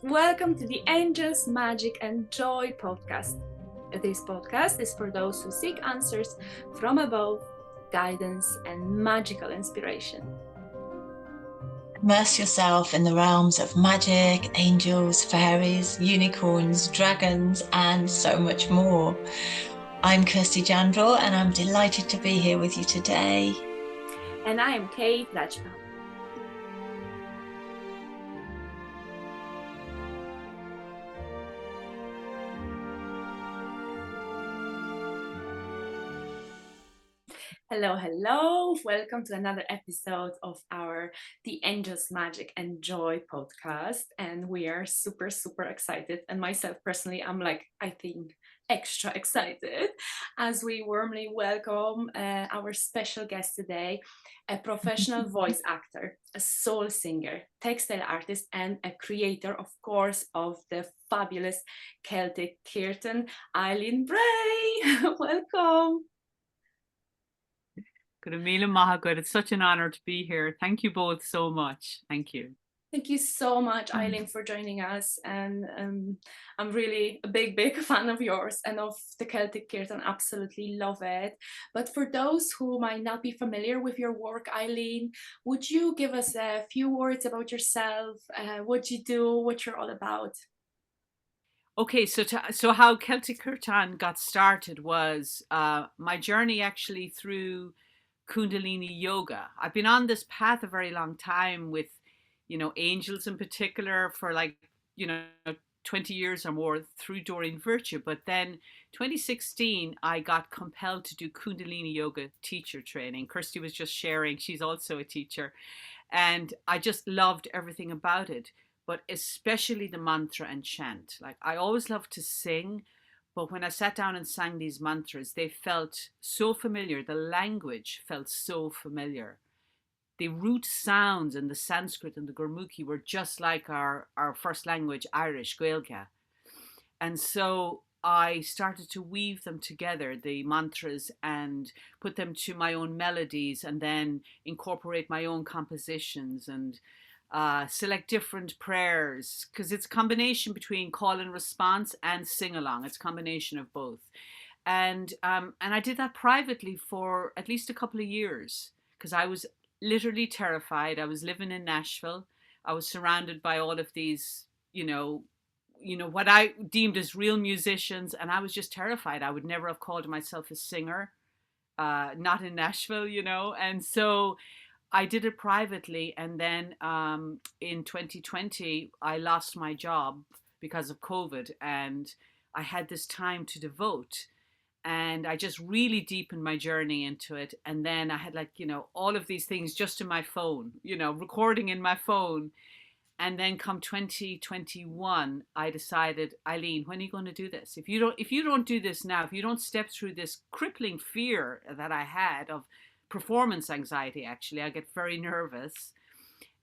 Welcome to the Angels, Magic and Joy podcast. This podcast is for those who seek answers from above, guidance and magical inspiration. Immerse yourself in the realms of magic, angels, fairies, unicorns, dragons, and so much more. I'm Kirsty Jandrell, and I'm delighted to be here with you today. And I am Kate Lachman. Hello. Welcome to another episode of our The Angels, Magic and Joy podcast. And we are super excited. And myself personally, I'm I think extra excited as we warmly welcome our special guest today, a professional voice actor, a soul singer, textile artist, and a creator, of course, of the fabulous Celtic Kirtan, Eileen Bray. Welcome. Good Amila Mahagud. It's such an honor to be here. Thank you both so much. Thank you. Thank you so much, Eileen, for joining us. And I'm really a big fan of yours and of the Celtic Kirtan. Absolutely love it. But for those who might not be familiar with your work, Eileen, would you give us a few words about yourself, what you do, what you're all about? Okay, so how Celtic Kirtan got started was my journey actually through Kundalini yoga. I've been on this path a very long time with, angels in particular for 20 years or more through Doreen Virtue. But then 2016, I got compelled to do Kundalini yoga teacher training. Kirsty was just sharing, she's also a teacher. And I just loved everything about it, but especially the mantra and chant. I always loved to sing, but when I sat down and sang these mantras, they felt so familiar. The language felt so familiar. The root sounds in the Sanskrit and the Gurmukhi were just like our first language, Irish, Gaeilge. And so I started to weave them together, the mantras, and put them to my own melodies, and then incorporate my own compositions and select different prayers, because it's a combination between call and response and sing along. It's a combination of both. And I did that privately for at least a couple of years, because I was literally terrified. I was living in Nashville. I was surrounded by all of these, what I deemed as real musicians, and I was just terrified. I would never have called myself a singer, not in Nashville, and so I did it privately. And then in 2020, I lost my job because of COVID, and I had this time to devote, and I just really deepened my journey into it. And then I had all of these things just in my phone, recording in my phone. And then come 2021, I decided, Eileen, when are you going to do this? If you don't do this now, if you don't step through this crippling fear that I had of performance anxiety, actually, I get very nervous.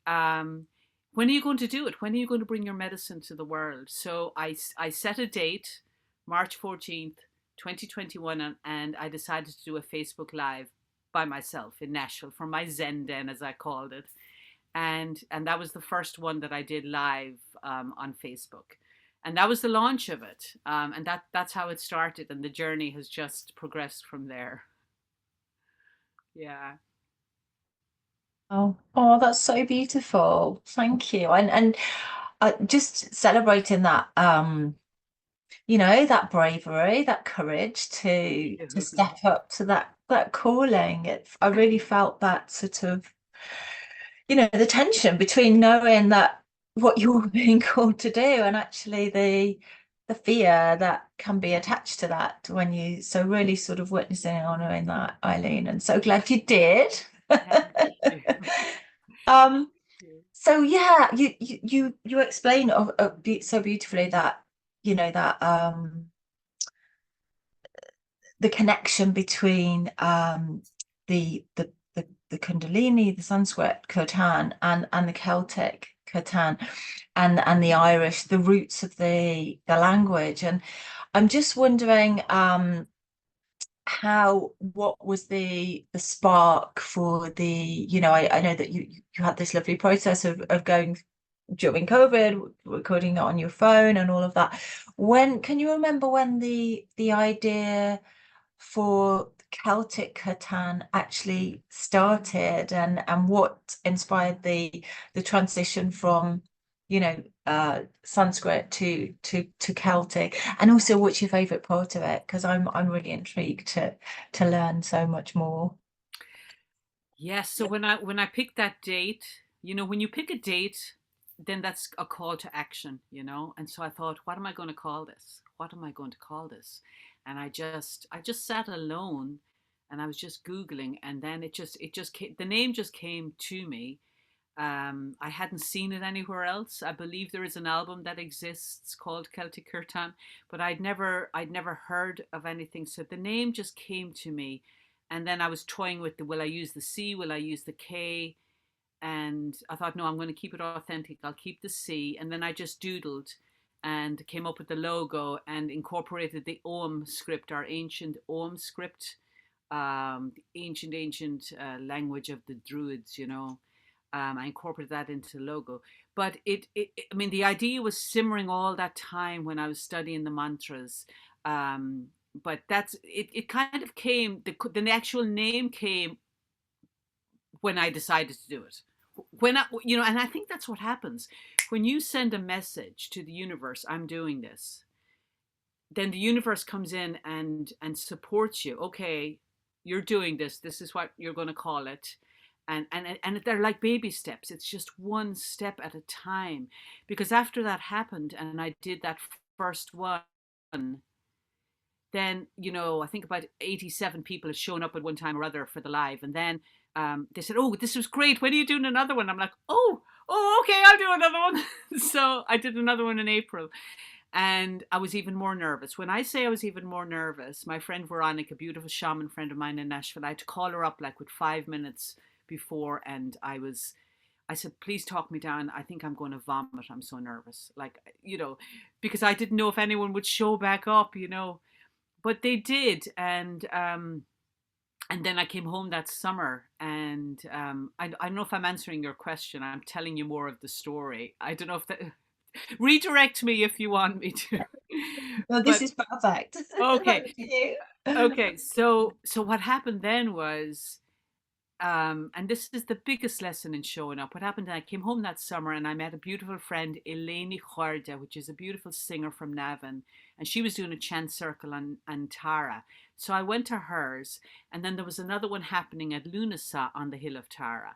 When are you going to do it? When are you going to bring your medicine to the world? So I set a date, March 14th, 2021, and I decided to do a Facebook Live by myself in Nashville for my Zen Den, as I called it. And that was the first one that I did live on Facebook. And that was the launch of it. And that's how it started. And the journey has just progressed from there. Yeah. Oh, that's so beautiful. Thank you. And just celebrating that, that bravery, that courage to step up to that calling. I really felt that sort of, the tension between knowing that what you're being called to do and actually the fear that can be attached to that when you really sort of witnessing and honoring that, Eileen, and so glad you did. So yeah, you explain so beautifully that the connection between the Kundalini, the Sanskrit Kirtan, and the Celtic Kirtan, and the Irish, the roots of the language. And I'm just wondering what was the spark for the, I know that you had this lovely process of going during COVID, recording it on your phone and all of that. When can you remember when the idea for Celtic Kirtan actually started, and what inspired the transition from, you know, Sanskrit to Celtic, and also what's your favorite part of it? Because I'm really intrigued to learn so much more. Yes, so when I picked that date, you know, when you pick a date, then that's a call to action, you know. And so I thought, what am I going to call this? What am I going to call this? And I just sat alone, and I was just Googling, and then it just came, the name just came to me. I hadn't seen it anywhere else. I believe there is an album that exists called Celtic Kirtan, but I'd never heard of anything. So the name just came to me, and then I was toying with will I use the C, will I use the K? And I thought, no, I'm going to keep it authentic. I'll keep the C. And then I just doodled and came up with the logo and incorporated the Om script, our ancient Om script, the ancient language of the Druids, you know. I incorporated that into the logo. But I mean, the idea was simmering all that time when I was studying the mantras. But it kind of came, the actual name came when I decided to do it. You know, and I think that's what happens when you send a message to the universe, I'm doing this, then the universe comes in and supports you. Okay, you're doing this. This is what you're going to call it. And they're like baby steps. It's just one step at a time. Because after that happened and I did that first one, then, you know, I think about 87 people had shown up at one time or other for the live. And then they said, oh, this was great. When are you doing another one? I'm like, oh, okay, I'll do another one. So I did another one in April. And I was even more nervous. When I say I was even more nervous, my friend Veronica, a beautiful shaman friend of mine in Nashville, I had to call her up like with 5 minutes before. And I said, please talk me down. I think I'm going to vomit. I'm so nervous. Like, you know, because I didn't know if anyone would show back up, you know. But they did, and then I came home that summer, and I don't know if I'm answering your question. I'm telling you more of the story. I don't know if that redirect me if you want me to. No, this is perfect. Okay. Okay. So what happened then was, and this is the biggest lesson in showing up. What happened? I came home that summer and I met a beautiful friend, Eileen Bray, which is a beautiful singer from Navan, and she was doing a chant circle on Tara. So I went to hers, and then there was another one happening at Lunasa on the hill of Tara.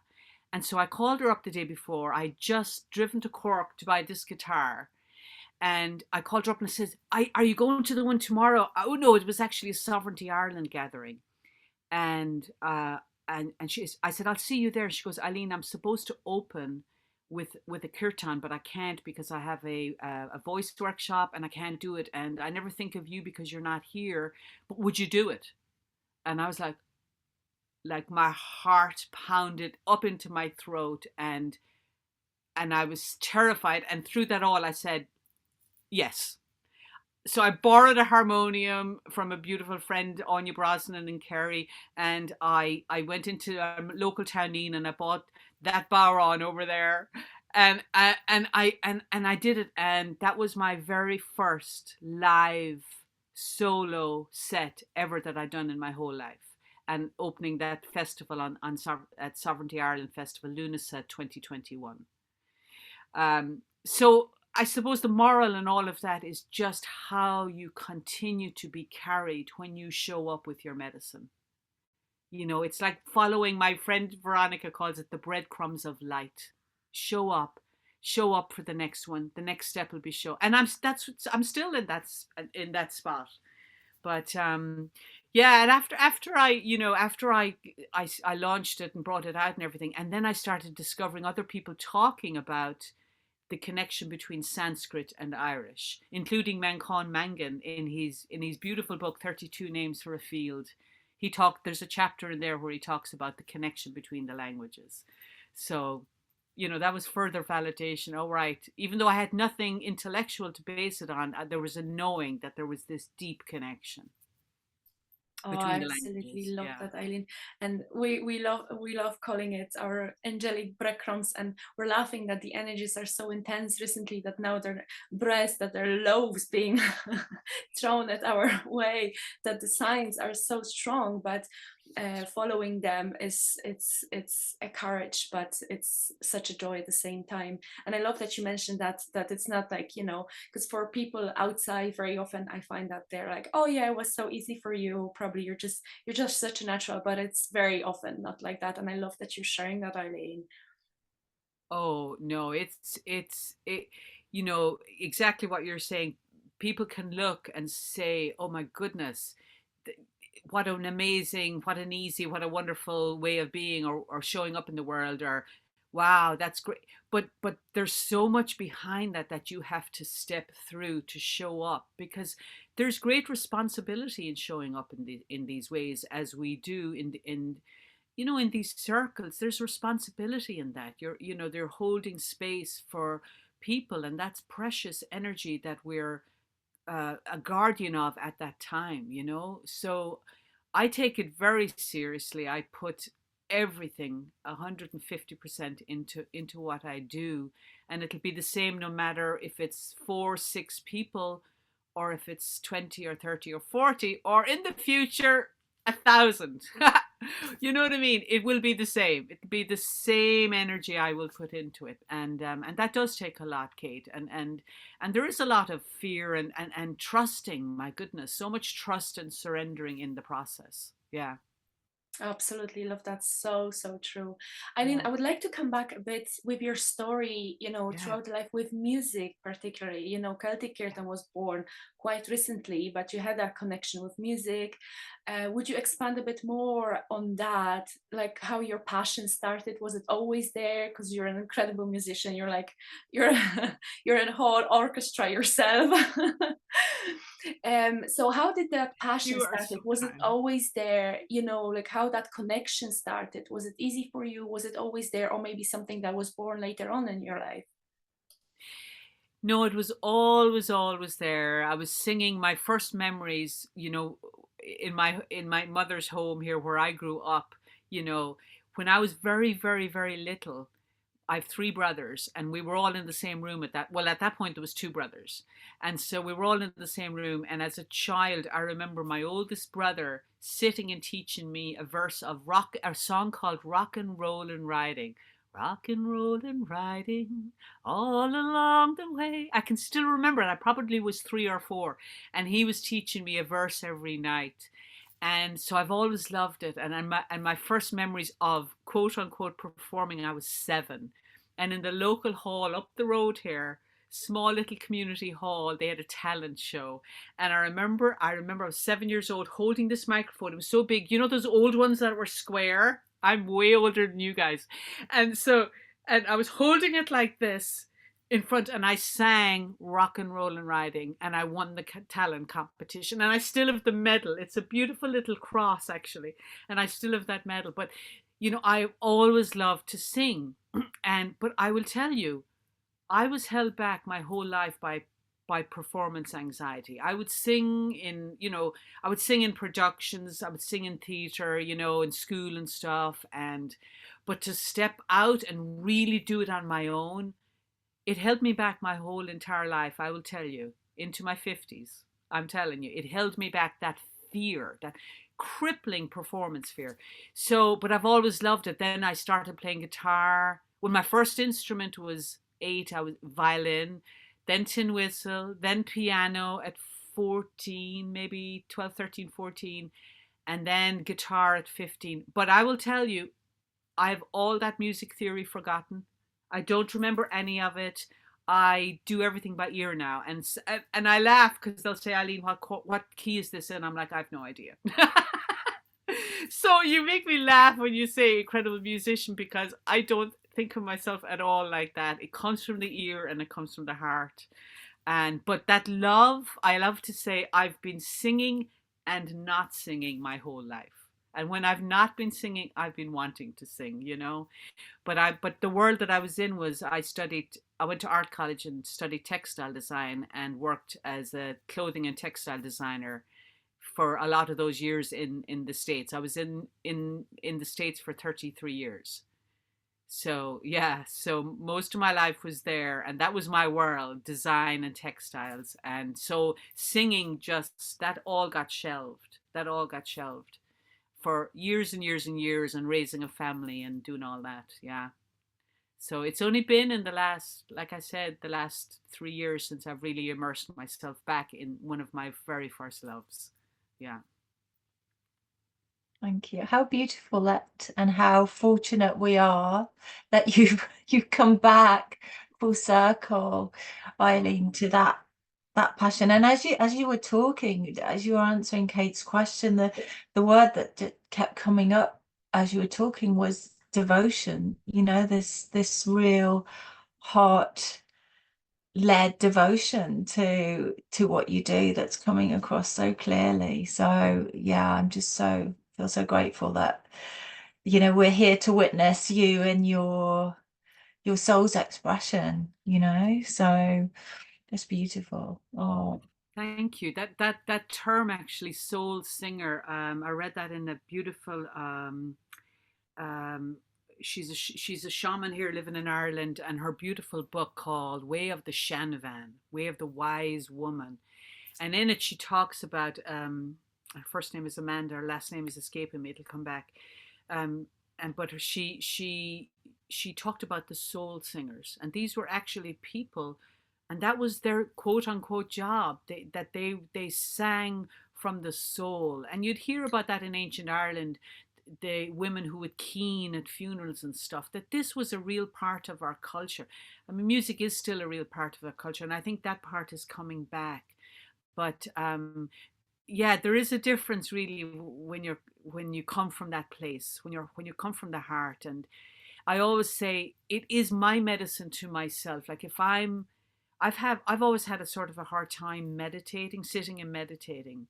And so I called her up the day before. I'd just driven to Cork to buy this guitar. And I called her up and I said, are you going to the one tomorrow? Oh, no, it was actually a Sovereignty Ireland gathering. And I said, I'll see you there. She goes, Eileen, I'm supposed to open with a kirtan, but I can't because I have a voice workshop and I can't do it. And I never think of you because you're not here, but would you do it? And I was like my heart pounded up into my throat, and I was terrified. And through that all, I said, yes. So I borrowed a harmonium from a beautiful friend, Anya Brosnan in Kerry, and I went into a local townine and I bought that bodhrán over there, and I did it, and that was my very first live solo set ever that I'd done in my whole life, and opening that festival at Sovereignty Ireland Festival, Lunasa 2021. So I suppose the moral in all of that is just how you continue to be carried when you show up with your medicine. You know, it's like following, my friend Veronica calls it the breadcrumbs of light. Show up for the next one. The next step will be show. And I'm still in that spot. But yeah, and after I launched it and brought it out and everything, and then I started discovering other people talking about the connection between Sanskrit and Irish, including Manchán Mangan in his beautiful book 32 Names for a Field. There's a chapter in there where he talks about the connection between the languages. So, you know, that was further validation. Oh, right. Even though I had nothing intellectual to base it on, there was a knowing that there was this deep connection. Oh, between I the absolutely languages. love Yeah. that, Eileen. And we love calling it our angelic breadcrumbs. And we're laughing that the energies are so intense recently that now they're breads, that they're loaves being thrown at our way, that the signs are so strong, but following them it's a courage, but it's such a joy at the same time. And I love that you mentioned that it's not like, because for people outside, very often I find that they're like, oh yeah, it was so easy for you, probably you're just such a natural, but it's very often not like that. And I love that you're sharing that, Eileen. Oh no, it exactly what you're saying. People can look and say, "Oh my goodness, th- what an amazing, what an easy, what a wonderful way of being or showing up in the world," or "Wow, that's great." But there's so much behind that that you have to step through to show up, because there's great responsibility in showing up in these ways as we do in these circles. There's responsibility in that. They're holding space for people, and that's precious energy that we're a guardian of at that time. So I take it very seriously. I put everything 150% into what I do, and it'll be the same no matter if it's 4 6 people, or if it's 20 or 30 or 40, or in the future 1,000. You know what I mean? It will be the same. It'll be the same energy I will put into it, and that does take a lot, Kate. And there is a lot of fear and trusting. My goodness, so much trust and surrendering in the process. Yeah. Absolutely love that. So, so true. Eileen, Yeah. I would like to come back a bit with your story, Yeah. throughout life with music, particularly. Celtic Kirtan was born quite recently, but you had that connection with music. Would you expand a bit more on that? Like how your passion started? Was it always there? Because you're an incredible musician. You're like, you're, you're in a whole orchestra yourself. So how did that passion You are started? so Was it kind. always there? Like how that connection started? Was it easy for you? Was it always there, or maybe something that was born later on in your life? No, it was always there. I was singing my first memories, in my mother's home here where I grew up, you know, when I was very, very, very little. I have 3 brothers, and we were all in the same room at that point there was 2 brothers. And so we were all in the same room, and as a child I remember my oldest brother sitting and teaching me a song called Rock and Roll and Riding. Rock and roll and riding all along the way. I can still remember it. I probably was 3 or 4, and he was teaching me a verse every night. And so I've always loved it. And my first memories of quote unquote performing, I was 7, and in the local hall up the road here, small little community hall, they had a talent show. And I remember I was 7 years old holding this microphone. It was so big, those old ones that were square. I'm way older than you guys. And I was holding it like this in front, and I sang Rock and Roll and Riding, and I won the talent competition, and I still have the medal. It's a beautiful little cross, actually, and I still have that medal. But I always loved to sing. But I will tell you, I was held back my whole life by performance anxiety. I would sing in productions, I would sing in theater, in school and stuff. But to step out and really do it on my own, it held me back my whole entire life. I will tell you, into my 50s. I'm telling you, it held me back, that fear, that crippling performance fear. So, but I've always loved it. Then I started playing guitar. When my first instrument was 8, I was violin, then tin whistle, then piano at 14, maybe 12, 13, 14, and then guitar at 15. But I will tell you, I have all that music theory forgotten. I don't remember any of it. I do everything by ear now, and I laugh because they'll say, Eileen, what key is this in? I'm like, I have no idea. So you make me laugh when you say incredible musician, because I don't think of myself at all like that. It comes from the ear and it comes from the heart. But that love, I love to say, I've been singing and not singing my whole life. And when I've not been singing, I've been wanting to sing. But the world that I was in was, I went to art college and studied textile design and worked as a clothing and textile designer for a lot of those years in the States. I was in the States for 33 years. So yeah, so most of my life was there, and that was my world, design and textiles. And so singing, just that all got shelved. That all got shelved for years and years and years, and raising a family and doing all that. Yeah. So it's only been in the last, like I said, the last 3 years since I've really immersed myself back in one of my very first loves. Yeah. Thank you. How beautiful that, and how fortunate we are that you've come back full circle, Eileen, to that passion. And as you were talking, as you were answering Kate's question, the word that kept coming up as you were talking was devotion. You know, this real heart led devotion to what you do that's coming across so clearly. So yeah, I'm just feel so grateful that, you know, we're here to witness you and your soul's expression, you know. So it's beautiful. Oh, thank you. That term, actually, soul singer, I read that in a beautiful she's a shaman here living in Ireland, and her beautiful book called Way of the Shanavan, Way of the Wise Woman. And in it she talks about, her first name is Amanda, her last name is escaping me, it'll come back. But she talked about the soul singers, and these were actually people, and that was their quote unquote job. They sang from the soul. And you'd hear about that in ancient Ireland, the women who would keen at funerals and stuff, that this was a real part of our culture. I mean, music is still a real part of our culture, and I think that part is coming back. But yeah, there is a difference really when you come from that place, when you come from the heart. And I always say it is my medicine to myself. Like if I've always had a sort of a hard time meditating, sitting and meditating.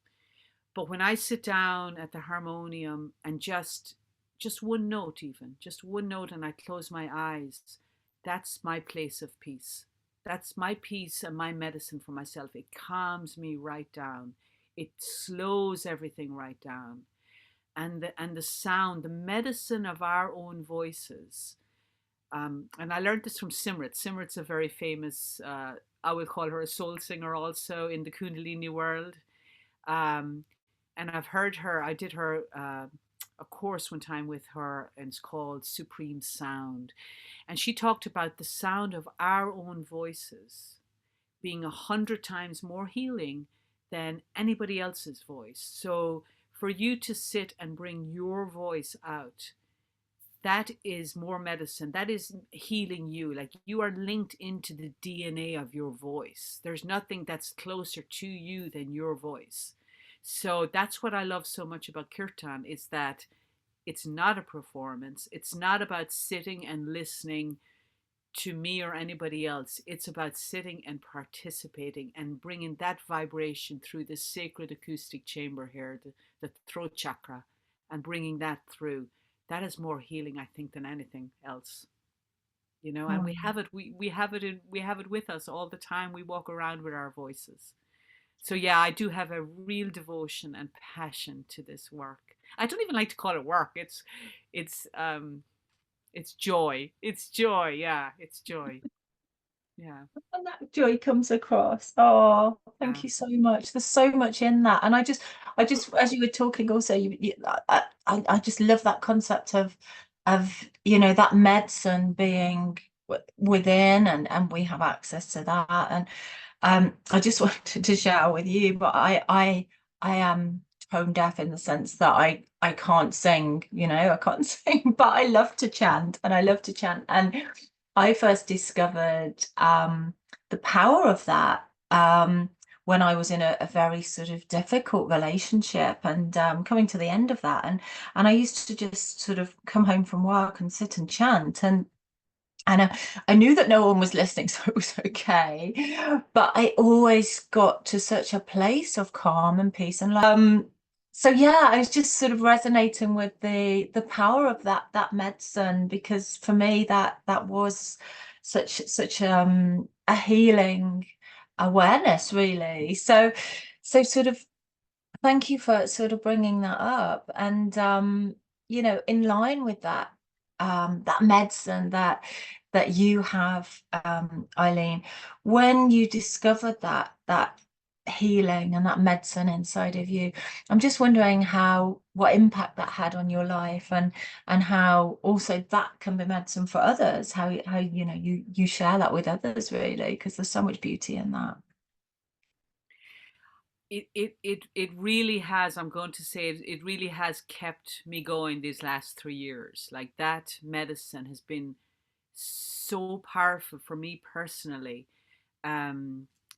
But when I sit down at the harmonium and just one note, and I close my eyes, that's my place of peace. That's my peace and my medicine for myself. It calms me right down. It slows everything right down. And the sound, the medicine of our own voices. And I learned this from Simrit. Simrit's a very famous, I will call her a soul singer also in the Kundalini world. And I've heard her, I did her a course one time with her, and it's called Supreme Sound. And she talked about the sound of our own voices being 100 times more healing than anybody else's voice. So for you to sit and bring your voice out, that is more medicine. That is healing you. Like you are linked into the DNA of your voice. There's nothing that's closer to you than your voice. So that's what I love so much about Kirtan, is that it's not a performance. It's not about sitting and listening to me or anybody else. It's about sitting and participating and bringing that vibration through the sacred acoustic chamber here, the throat chakra, and bringing that through. That is more healing, I think, than anything else. You know, and we have it with us all the time. We walk around with our voices. So yeah, I do have a real devotion and passion to this work. I don't even like to call it work. It's joy. It's joy. Yeah, it's joy. Yeah. And that joy comes across. Oh, thank you so much. There's so much in that. And I just as you were talking also, I just love that concept of you know, that medicine being within, and we have access to that. And I just wanted to share with you, but I am tone deaf in the sense that I can't sing, you know, I can't sing, but I love to chant, and I love to chant. And I first discovered the power of that when I was in a very sort of difficult relationship, and coming to the end of that, and I used to just sort of come home from work and sit and chant, and I knew that no one was listening, so it was okay. But I always got to such a place of calm and peace and so yeah, I was just sort of resonating with the power of that medicine, because for me that was such a healing awareness, really. So sort of Thank you for sort of bringing that up. And you know, in line with that, that medicine that you have, Eileen, when you discovered that healing and that medicine inside of you, I'm just wondering what impact that had on your life, and how also that can be medicine for others, how you know you share that with others, really, because there's so much beauty in that. It really has, I'm going to say it really has kept me going these last 3 years. Like, that medicine has been so powerful for me personally.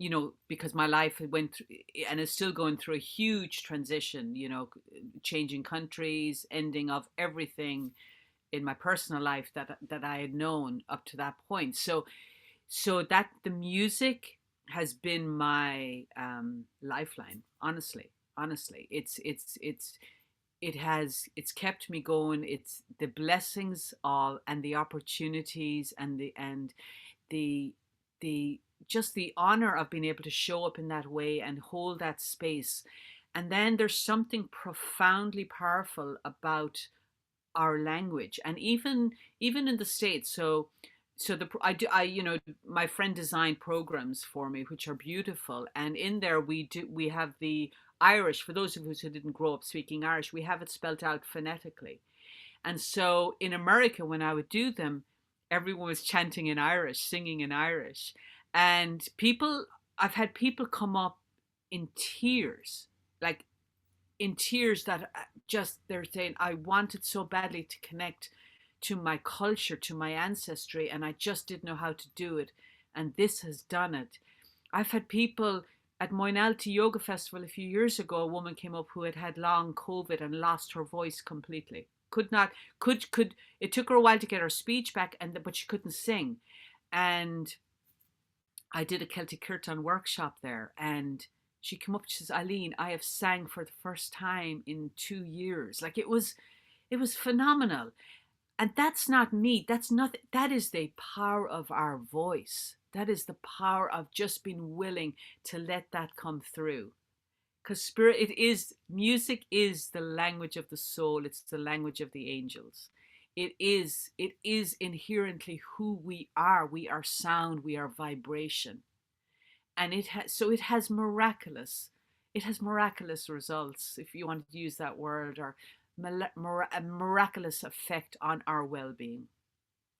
You know, because my life went through and is still going through a huge transition, you know, changing countries, ending of everything in my personal life that I had known up to that point. So that the music has been my lifeline. Honestly, it's kept me going. It's the blessings all and the opportunities and the just the honor of being able to show up in that way and hold that space. And then there's something profoundly powerful about our language, and even in the States. So the I you know, my friend designed programs for me which are beautiful, and in there we have the Irish. For those of us who didn't grow up speaking Irish, we have it spelt out phonetically. And so in America, when I would do them, everyone was chanting in Irish, singing in Irish. And I've had people come up in tears, like in tears, that just they're saying, I wanted so badly to connect to my culture, to my ancestry, and I just didn't know how to do it. And this has done it. I've had people at Moynalty Yoga Festival a few years ago. A woman came up who had had long COVID and lost her voice completely. Could not, could, it took her a while to get her speech back, but she couldn't sing. And I did a Celtic Kirtan workshop there, and she came up, she says, Eileen, I have sang for the first time in 2 years. Like, it was phenomenal. And that's not me. That's nothing. That is the power of our voice. That is the power of just being willing to let that come through. Because music is the language of the soul. It's the language of the angels. It is inherently who we are. We are sound, we are vibration. And it has miraculous results, if you want to use that word, or a miraculous effect on our well-being.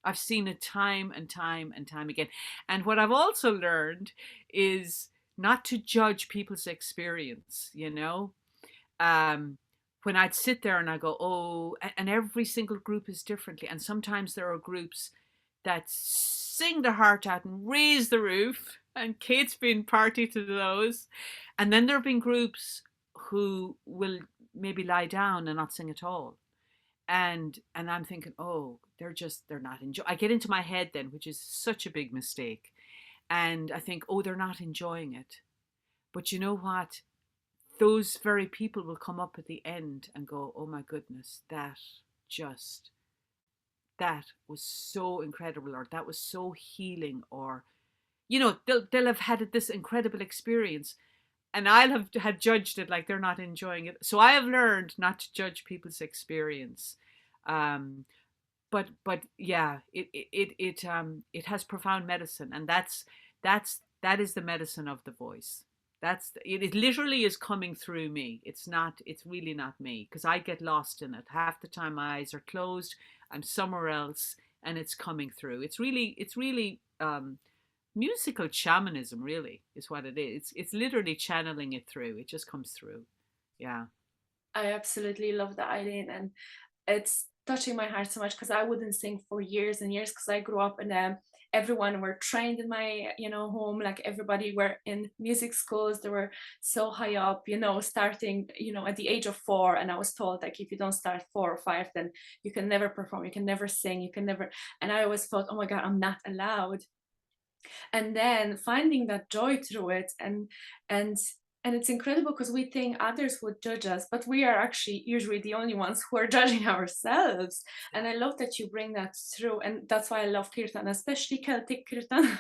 I've seen it time and time and time again. And what I've also learned is not to judge people's experience, you know. When I'd sit there and I go, oh, and every single group is differently. And sometimes there are groups that sing their heart out and raise the roof, and Kate's been party to those. And then there have been groups who will maybe lie down and not sing at all. And I'm thinking, oh, they're not enjoying. I get into my head then, which is such a big mistake. And I think, oh, they're not enjoying it. But you know what? Those very people will come up at the end and go, oh my goodness, that was so incredible, or that was so healing, or, you know, they'll have had this incredible experience, and I'll have had judged it like they're not enjoying it. So I have learned not to judge people's experience. But yeah, it has profound medicine, and that is the medicine of the voice. It literally is coming through me. It's really not me, because I get lost in it. Half the time my eyes are closed, I'm somewhere else, and it's coming through. It's really musical shamanism, really, is what it is. It's literally channeling it through. It just comes through. Yeah. I absolutely love that, Eileen, and it's touching my heart so much, because I wouldn't sing for years and years, because I grew up in everyone were trained in my home. Like, everybody were in music schools. They were so high up, starting at the age of 4, and I was told, like, if you don't start 4 or 5, then you can never perform, you can never sing, you can never. And I always thought, oh my god, I'm not allowed. And then finding that joy through it, and And it's incredible because we think others would judge us, but we are actually usually the only ones who are judging ourselves. And I love that you bring that through. And that's why I love Kirtan, especially Celtic Kirtan,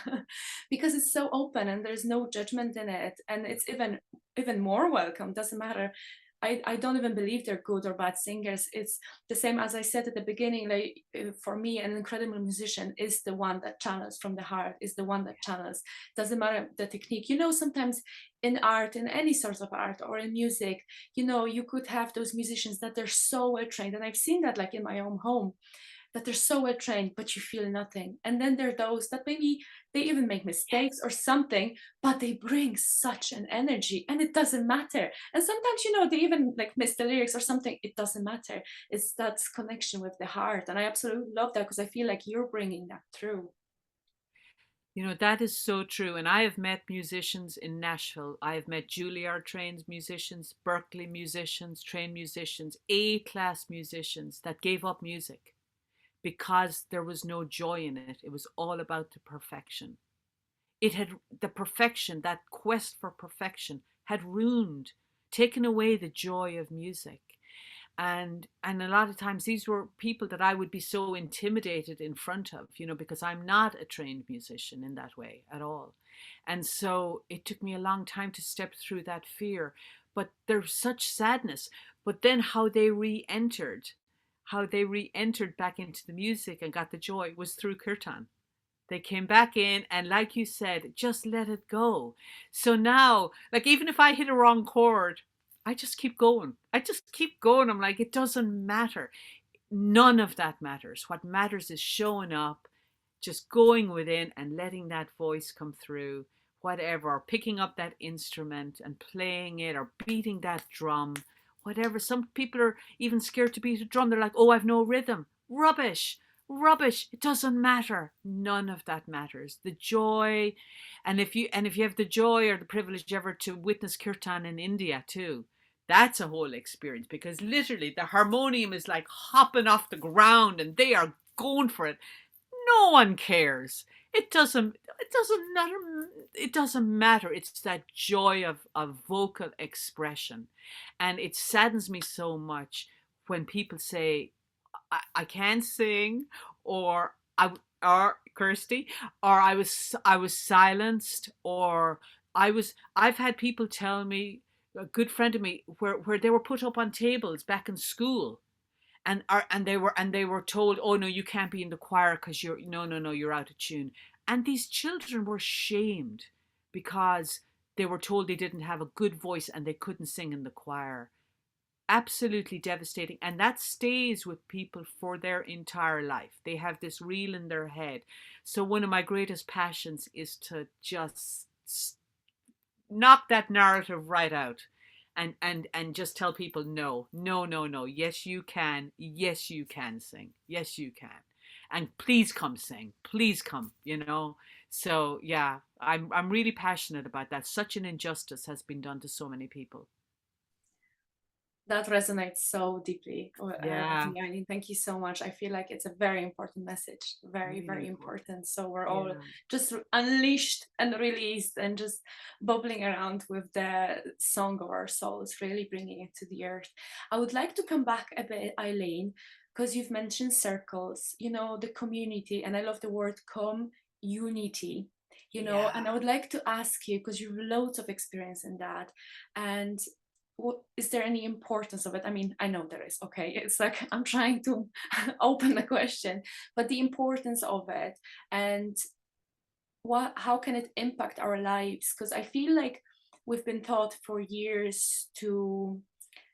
because it's so open and there's no judgment in it. And it's even more welcome. Doesn't matter. I don't even believe they're good or bad singers. It's the same as I said at the beginning, like for me, an incredible musician is the one that channels from the heart, is the one that channels. Doesn't matter the technique. You know, sometimes in art, in any sort of art or in music, you know, you could have those musicians that they're so well trained. And I've seen that like in my own home, that they're so well trained, but you feel nothing. And then there are those that maybe they even make mistakes or something, but they bring such an energy and it doesn't matter. And sometimes, you know, they even like miss the lyrics or something. It doesn't matter. It's that connection with the heart. And I absolutely love that because I feel like you're bringing that through. You know, that is so true. And I have met musicians in Nashville. I have met Juilliard trained musicians, Berkeley musicians, trained musicians, A-class musicians that gave up music because there was no joy in it. It was all about the perfection. It had the perfection, that quest for perfection had ruined, taken away the joy of music. And a lot of times these were people that I would be so intimidated in front of, you know, because I'm not a trained musician in that way at all. And so it took me a long time to step through that fear. But there's such sadness. But then how they re-entered back into the music and got the joy was through kirtan. They came back in and, like you said, just let it go. So now, like, even if I hit a wrong chord, I just keep going. I just keep going. I'm like, it doesn't matter. None of that matters. What matters is showing up, just going within and letting that voice come through, whatever, or picking up that instrument and playing it or beating that drum, whatever. Some people are even scared to beat a drum. They're like, oh, I've no rhythm. Rubbish. Rubbish. It doesn't matter. None of that matters. The joy, and if you have the joy or the privilege ever to witness kirtan in India too, that's a whole experience, because literally the harmonium is like hopping off the ground and they are going for it. No one cares. It doesn't matter. It's that joy of vocal expression. And it saddens me so much when people say, I can't sing, or Kirsty, or I was silenced, or I've had people tell me, a good friend of me, where they were put up on tables back in school, and they were told, oh no, you can't be in the choir because you're no, you're out of tune. And these children were shamed because they were told they didn't have a good voice and they couldn't sing in the choir. Absolutely devastating. And that stays with people for their entire life. They have this reel in their head. So one of my greatest passions is to just knock that narrative right out, and just tell people, no, yes you can sing, yes you can, and please come sing, please come, you know. So yeah, I'm really passionate about that. Such an injustice has been done to so many people. That resonates so deeply. Yeah. Eileen, thank you so much. I feel like it's a very important message, very, Really very important. important. So we're all Yeah. just unleashed and released and just bubbling around with the song of our souls, really bringing it to the earth. I would like to come back a bit, Eileen, because you've mentioned circles, you know, the community, and I love the word unity, you know, Yeah. and I would like to ask you, because you have loads of experience in that, and is there any importance of it? I mean, I know there is, okay, it's like I'm trying to open the question, but the importance of it, and how can it impact our lives? Because I feel like we've been taught for years to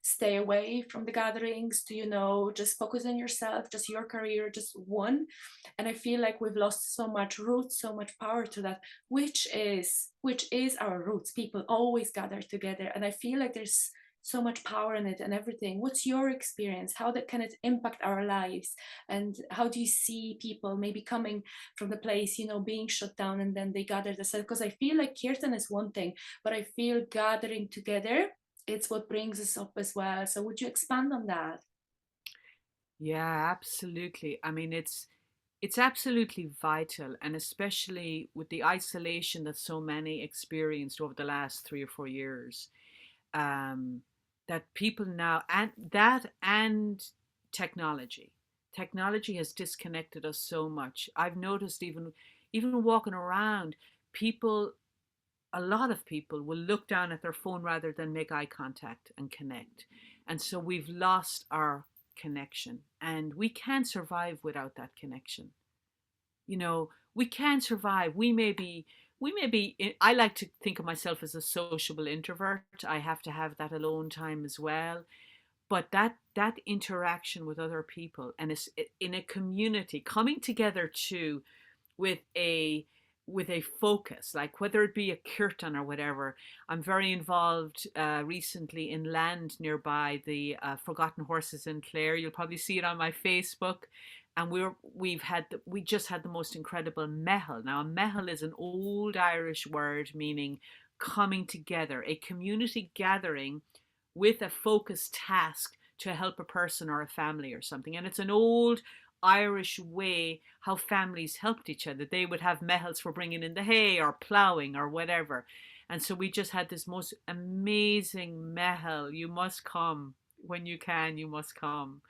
stay away from the gatherings, to, you know, just focus on yourself, just your career, just one. And I feel like we've lost so much roots, so much power to that, which is our roots. People always gather together, and I feel like there's so much power in it and everything. What's your experience? How that can it impact our lives? And how do you see people maybe coming from the place, you know, being shut down, and then they gather themselves? Because I feel like kirtan is one thing, but I feel gathering together, it's what brings us up as well. So would you expand on that? Yeah, absolutely. I mean, it's it's absolutely vital, and especially with the isolation that so many experienced over the last 3 or 4 years, um, that people now, and technology has disconnected us so much. I've noticed, even walking around, people, a lot of people will look down at their phone rather than make eye contact and connect, and so we've lost our connection, and we can't survive without that connection. We can't survive. I like to think of myself as a sociable introvert. I have to have that alone time as well. But that interaction with other people, and it's in a community, coming together too, with a focus, like whether it be a kirtan or whatever. I'm very involved recently in land nearby, the Forgotten Horses in Clare. You'll probably see it on my Facebook. And we just had the most incredible mehel. Now, a mehel is an old Irish word meaning coming together, a community gathering with a focused task to help a person or a family or something. And it's an old Irish way how families helped each other. They would have mehels for bringing in the hay or ploughing or whatever. And so we just had this most amazing mehel. You must come. When you can, you must come.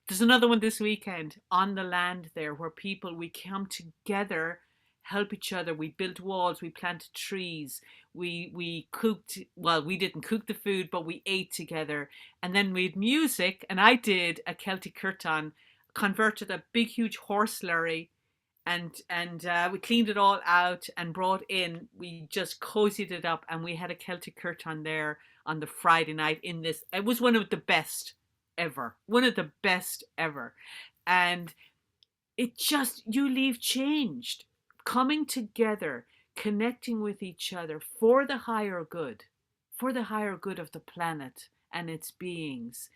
There's another one this weekend on the land there where we come together, help each other. We built walls, we planted trees, we cooked, well, we didn't cook the food, but we ate together. And then we had music, and I did a Celtic Kirtan, converted a big huge horse slurry, and we cleaned it all out and brought in, we just cozied it up, and we had a Celtic Kirtan there on the Friday night it was one of the best ever. And you leave changed, coming together, connecting with each other for the higher good of the planet and its beings,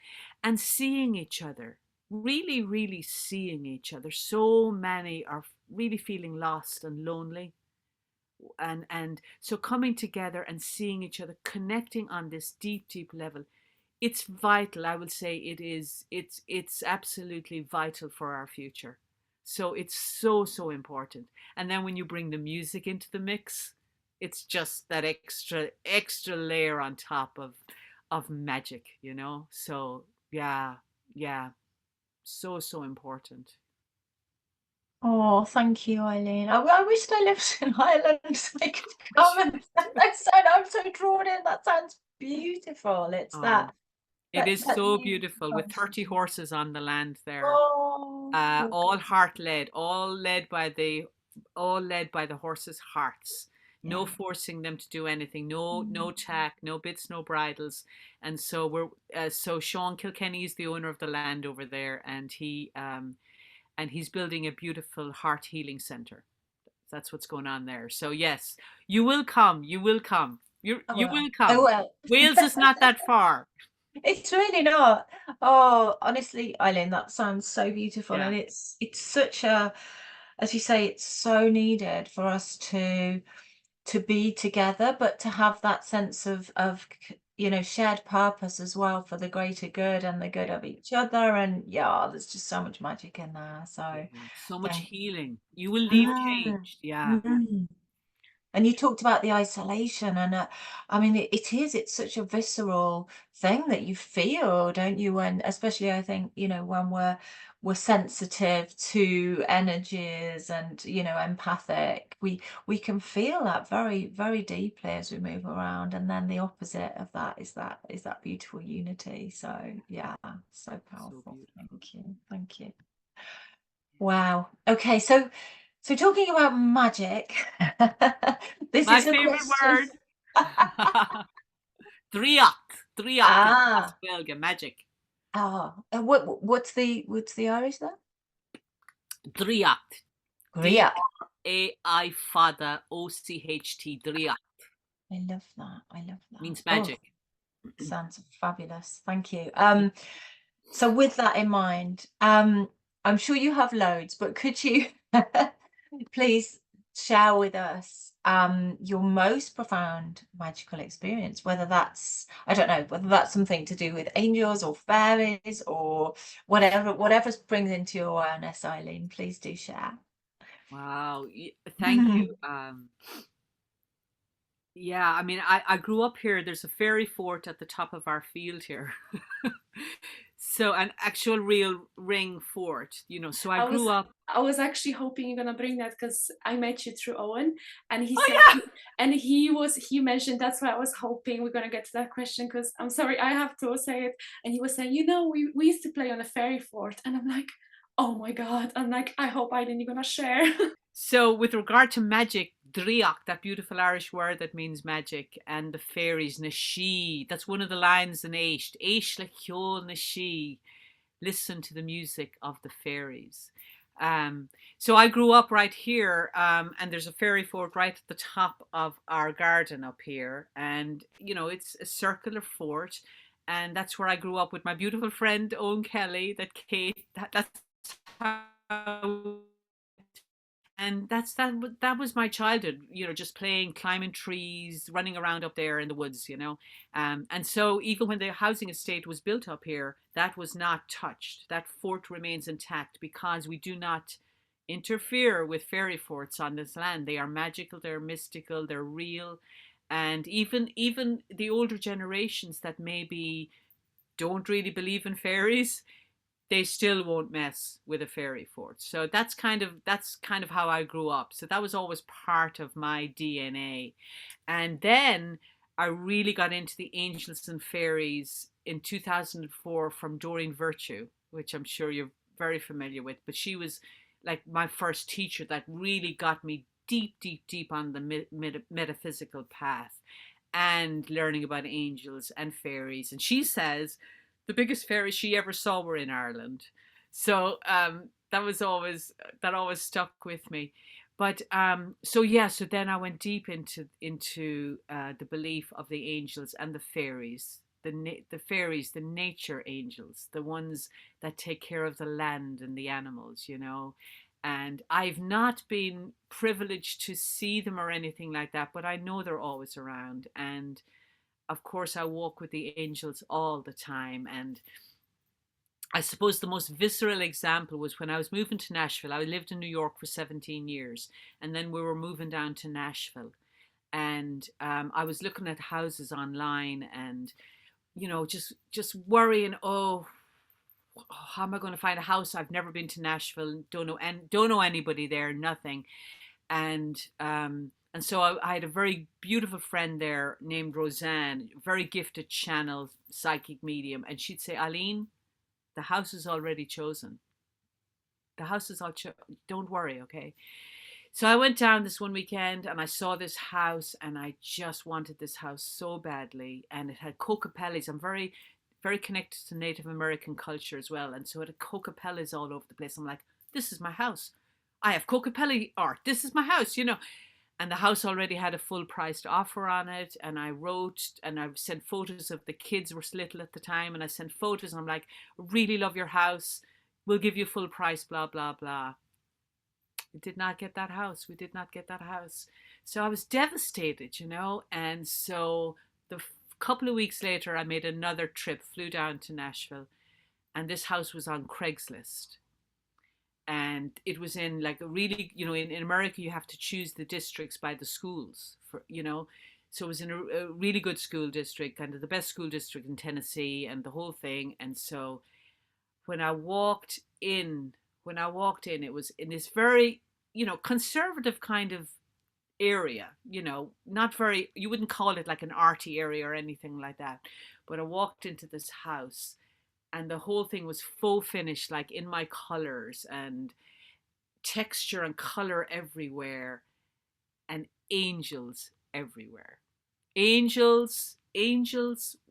and seeing each other, really, really seeing each other. So many are really feeling lost and lonely. And so coming together and seeing each other, connecting on this deep, deep level, it's vital. I will say it's absolutely vital for our future. So it's so, so important. And then when you bring the music into the mix, it's just that extra layer on top of magic, So yeah, so, so important. Oh, thank you, Eileen. I wish I lived in Ireland so I could come and I'm so drawn in. That sounds beautiful. It's it is so beautiful, with 30 horses on the land there. Oh, all heart led, all led by the horses' hearts. No forcing them to do anything. No tack, no bits, no bridles. And so so Sean Kilkenny is the owner of the land over there, and he's building a beautiful heart healing center. That's what's going on there. So yes, you will come. You will come. You will come. I will. Wales is not that far. It's really not. Oh, honestly, Eileen, that sounds so beautiful. Yeah. And it's such a, as you say, it's so needed for us to be together, but to have that sense of shared purpose as well, for the greater good and the good of each other. And there's just so much magic in there. So so much healing. You will leave changed. Yeah. And you talked about the isolation, and I mean, it's such a visceral thing that you feel, don't you? And especially, I think, when we're sensitive to energies and, empathic, we can feel that very, very deeply as we move around. And then the opposite of that is that beautiful unity. So so powerful. So thank you. Wow. Okay, so talking about magic, this my is a favorite question. word. Driacht. Belgian magic. What's the Irish there? Driacht. Driacht. A-I Fada O-C-H-T. Driacht. I love that. Means magic. Sounds fabulous. Thank you. So with that in mind, I'm sure you have loads, but could you please share with us your most profound magical experience, whether that's, I don't know, whether that's something to do with angels or fairies or whatever brings into your awareness, Eileen, please do share. Wow. Thank you. Yeah, I mean, I grew up here. There's a fairy fort at the top of our field here. So an actual real ring fort, you know. So I grew up. I was actually hoping you're gonna bring that because I met you through Owen, and he Oh said, yeah. and he mentioned, that's why I was hoping we're gonna get to that question, because I'm sorry, I have to say it. And he was saying, you know, we used to play on a fairy fort, and I'm like, oh my god, I'm like, I hope Aileen, you're gonna share. So with regard to magic, driach, that beautiful Irish word that means magic, and the fairies, na she, that's one of the lines in Aish. Aish le chiol na she. Listen to the music of the fairies. So I grew up right here, and there's a fairy fort right at the top of our garden up here, and you know it's a circular fort, and that's where I grew up with my beautiful friend Owen Kelly. That Kate, that's how, and that was my childhood, you know, just playing, climbing trees, running around up there in the woods, you know. And so even when the housing estate was built up here, that was not touched. That fort remains intact because we do not interfere with fairy forts on this land. They are magical, they're mystical, they're real. And even the older generations that maybe don't really believe in fairies, they still won't mess with a fairy fort. So that's kind of how I grew up. So that was always part of my DNA. And then I really got into the angels and fairies in 2004 from Doreen Virtue, which I'm sure you're very familiar with. But she was like my first teacher that really got me deep, deep, deep on the metaphysical path and learning about angels and fairies. And she says the biggest fairies she ever saw were in Ireland. So that always stuck with me. But so yeah, so then I went deep into the belief of the angels and the fairies, the fairies, the nature angels, the ones that take care of the land and the animals, you know. And I've not been privileged to see them or anything like that, but I know they're always around. And of course, I walk with the angels all the time. And I suppose the most visceral example was when I was moving to Nashville. I lived in New York for 17 years, and then we were moving down to Nashville. And I was looking at houses online, and you know, just worrying. Oh, how am I going to find a house? I've never been to Nashville. Don't know anybody there. Nothing. And so I had a very beautiful friend there named Roseanne, very gifted channel psychic medium, and she'd say, Eileen, the house is already chosen. The house is don't worry, okay? So I went down this one weekend and I saw this house, and I just wanted this house so badly. And it had cocopellis. I'm very, very connected to Native American culture as well. And so it had cocopellis all over the place. I'm like, this is my house. I have cocopelli art. This is my house, you know. And the house already had a full priced offer on it. And I wrote and I sent photos of the kids were little at the time. And I sent photos and I'm like, really love your house. We'll give you full price, blah, blah, blah. We did not get that house. We did not get that house. So I was devastated, you know. And so the couple of weeks later, I made another trip, flew down to Nashville. And this house was on Craigslist. And it was in like a really, you know, in America you have to choose the districts by the schools for, you know, so it was in a really good school district, kind of the best school district in Tennessee and the whole thing. And so when I walked in, it was in this very, you know, conservative kind of area, you know, not very, you wouldn't call it like an arty area or anything like that. But I walked into this house and the whole thing was faux finish, like in my colors and texture and color everywhere, and angels everywhere. Angels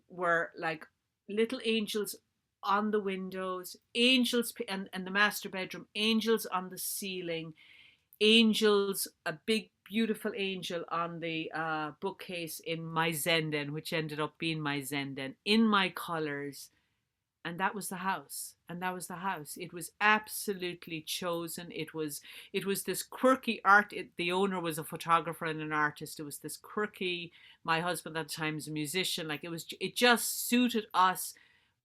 were like little angels on the windows, angels and the master bedroom, angels on the ceiling, angels, a big beautiful angel on the bookcase in my Zenden, which ended up being my Zenden, in my colors. and that was the house, and that was the house. It was absolutely chosen. It was this quirky art. The owner was a photographer and an artist. It was this quirky, my husband at the time was a musician, like it just suited us,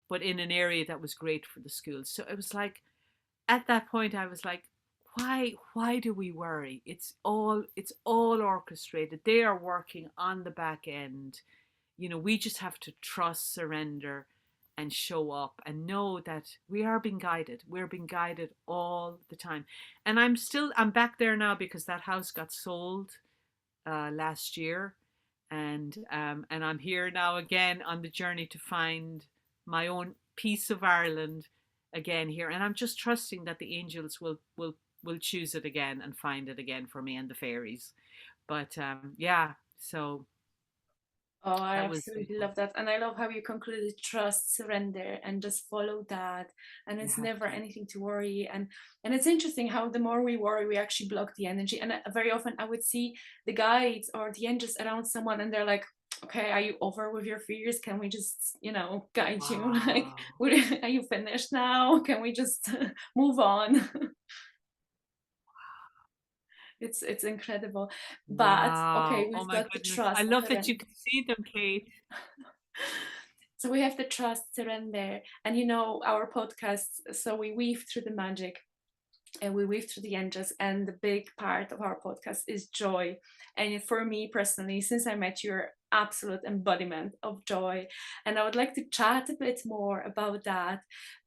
but in an area that was great for the school. So it was like, at that point I was like, why do we worry? It's all orchestrated. They are working on the back end. We just have to trust, surrender, and show up and know that we are being guided. We're being guided all the time. And I'm back there now because that house got sold last year. And I'm here now again on the journey to find my own piece of Ireland again here. And I'm just trusting that the angels will choose it again and find it again for me, and the fairies. But yeah, so Oh, I that was absolutely love that. And I love how you concluded trust, surrender, and just follow that. And you it's have never to. anything to worry. And it's interesting how the more we worry, we actually block the energy. And very often I would see the guides or the angels around someone and they're like, okay, are you over with your fears? Can we just, guide you? Like, Wow. are you finished now? Can we just move on? It's incredible. But okay, Wow. Oh we've my got the goodness. I trust, love that you surrender. can see them, Kate. So we have the trust, surrender, and our podcast. So we weave through the magic and we weave through the angels, and the big part of our podcast is joy. And for me personally, since I met you, you're absolute embodiment of joy, and I would like to chat a bit more about that.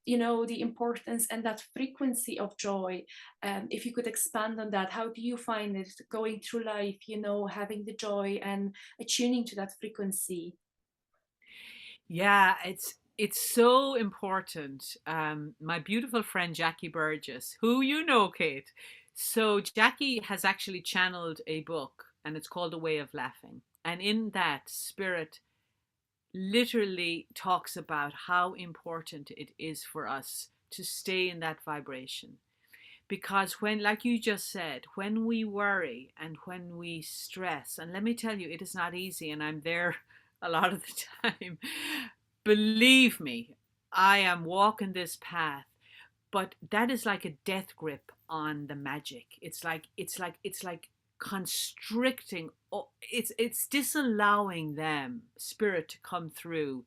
The importance and that frequency of joy. If you could expand on that, how do you find it going through life? Having the joy and attuning to that frequency. Yeah, it's so important. My beautiful friend Jackie Burgess, who you know, Kate. So Jackie has actually channeled a book, and it's called A Way of Laughing. And in that, Spirit literally talks about how important it is for us to stay in that vibration. Because when, like you just said, when we worry and when we stress, and let me tell you, it is not easy, and I'm there a lot of the time. Believe me, I am walking this path, but that is like a death grip on the magic. It's like constricting. It's disallowing them, spirit, to come through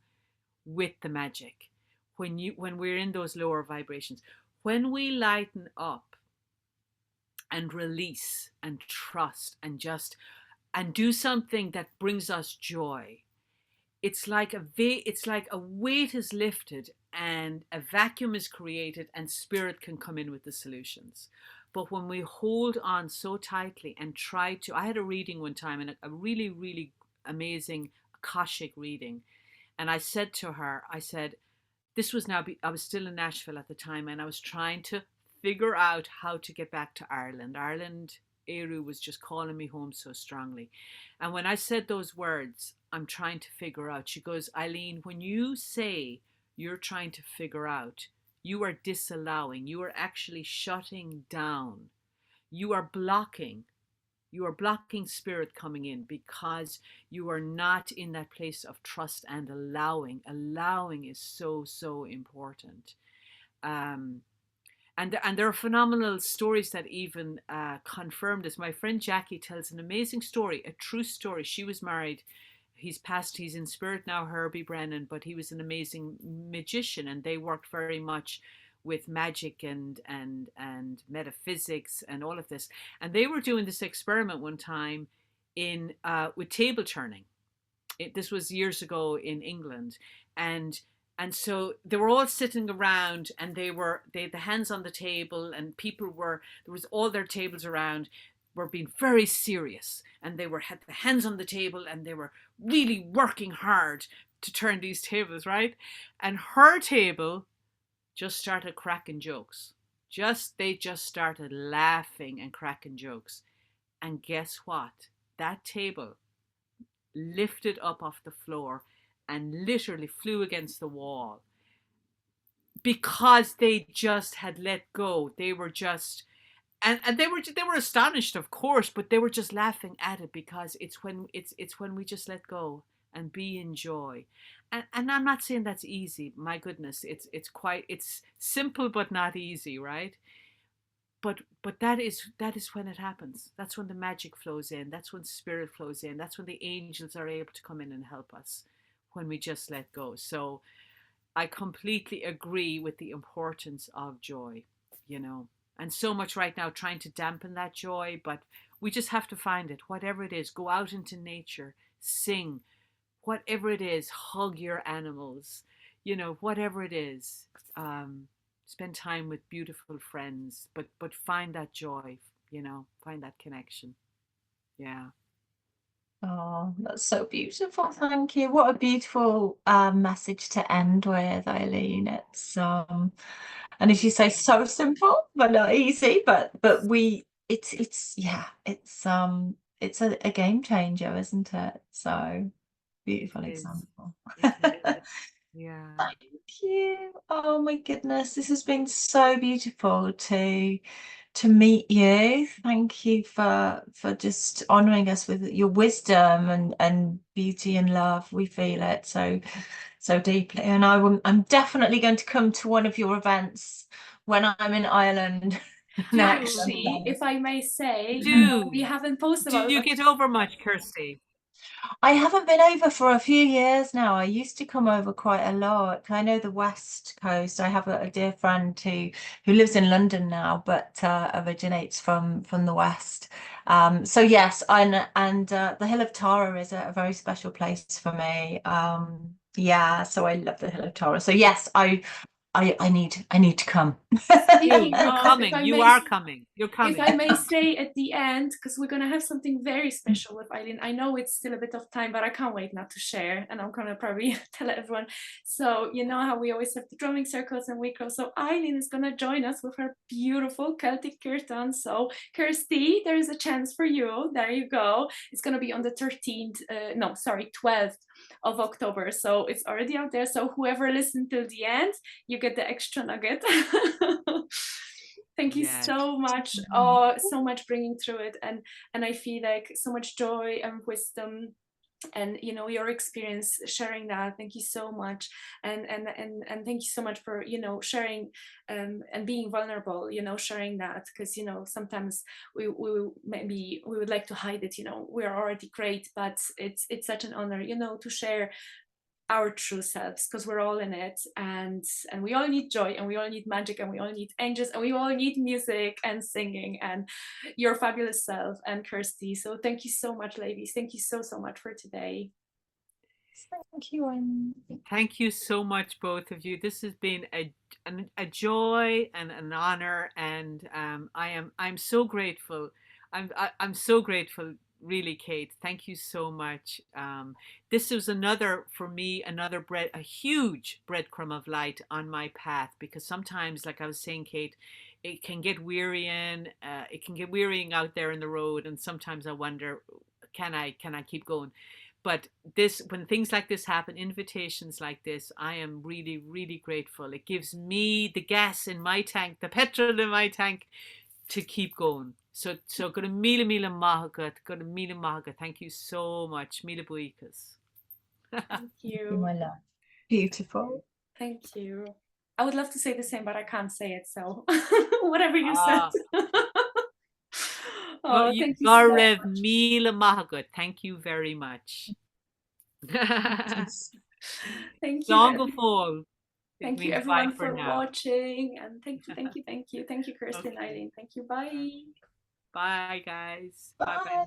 with the magic when we're in those lower vibrations. When we lighten up and release and trust and do something that brings us joy, it's like a weight is lifted and a vacuum is created, and spirit can come in with the solutions. But when we hold on so tightly and try to, I had a reading one time, and a really, really amazing Akashic reading, and I said to her, I said, this was now, I was still in Nashville at the time, and I was trying to figure out how to get back to Ireland. Eru was just calling me home so strongly. And when I said those words, I'm trying to figure out, she goes, Eileen, when you say you're trying to figure out, you are disallowing, you are actually shutting down, you are blocking. You are blocking spirit coming in because you are not in that place of trust and allowing. Allowing is so, so important. And there are phenomenal stories that even confirm this. My friend Jackie tells an amazing story, a true story. She was married. He's passed. He's in spirit now, Herbie Brennan, but he was an amazing magician, and they worked very much with magic and metaphysics and all of this. And they were doing this experiment one time in with table turning. This was years ago in England, and so they were all sitting around, and they had the hands on the table, and there was all their tables around were being very serious, and they had the hands on the table, and they were really working hard to turn these tables, right? And her table just started cracking jokes. They just started laughing and cracking jokes. And guess what? That table lifted up off the floor and literally flew against the wall because they just had let go. They were just, and they were astonished, of course, but they were just laughing at it because it's when we just let go and be in joy. And I'm not saying that's easy. My goodness, it's simple but not easy, right? But that is when it happens. That's when the magic flows in. That's when spirit flows in. That's when the angels are able to come in and help us, when we just let go. So I completely agree with the importance of joy, you know, and so much right now trying to dampen that joy, but we just have to find it, whatever it is. Go out into nature, sing, whatever it is, hug your animals, you know, whatever it is. Spend time with beautiful friends, but find that joy, you know, find that connection. Yeah. Oh, that's so beautiful. Thank you. What a beautiful message to end with, Eileen. It's and as you say, so simple but not easy. But it's a game changer, isn't it? So beautiful example. Yeah. Thank you. Oh my goodness, this has been so beautiful to meet you. Thank you for just honoring us with your wisdom and beauty and love. We feel it so deeply. And I'm definitely going to come to one of your events when I'm in Ireland. Actually, if I may say, we haven't posted about it. Do you get over much, Kirsty? I haven't been over for a few years now. I used to come over quite a lot. I know the West Coast. I have a dear friend who lives in London now, but originates from the West. So yes, and the Hill of Tara is a very special place for me. Yeah, so I love the Hill of Tara. So yes, I need to come. You're coming. You are coming. You're coming. If I may say at the end, because we're gonna have something very special with Eileen. I know it's still a bit of time, but I can't wait now to share, and I'm gonna probably tell everyone. So you know how we always have the drumming circles and week so Eileen is gonna join us with her beautiful Celtic Kirtan. So Kirsty, there is a chance for you. There you go. It's gonna be on the 12th of October. So it's already out there. So whoever listened till the end, you get the extra nugget. Thank you so much. Oh, so much bringing through it, and I feel like so much joy and wisdom, and you know, your experience sharing that. Thank you so much, and thank you so much for, you know, sharing and being vulnerable, you know, sharing that, because you know, sometimes we would like to hide it, you know, we're already great, but it's such an honor, you know, to share our true selves, because we're all in it, and we all need joy, and we all need magic, and we all need angels, and we all need music and singing, and your fabulous self and Kirsty. So thank you so much, ladies. Thank you so much for today. Thank you. Thank you so much, both of you. This has been a joy and an honor, and I'm so grateful. I'm so grateful. Really, Kate, thank you so much. This was for me, a huge breadcrumb of light on my path, because sometimes, like I was saying, Kate, it can get wearying. It can get wearying out there in the road, and sometimes I wonder, can I keep going? But when things like this happen, invitations like this, I am really, really grateful. It gives me the gas in my tank, the petrol in my tank, to keep going. So go to Mila Mahagat, go to Mila Mahagat. Thank you so much. Mila Buikas. Thank you. My love. Beautiful. Thank you. I would love to say the same, but I can't say it. So whatever you said. Oh, thank you so much. Mila Mahagat. Thank you very much. Thank you. Thank you everyone for watching, and thank you Kirsty and Eileen. Thank you. Bye. Bye guys. Bye.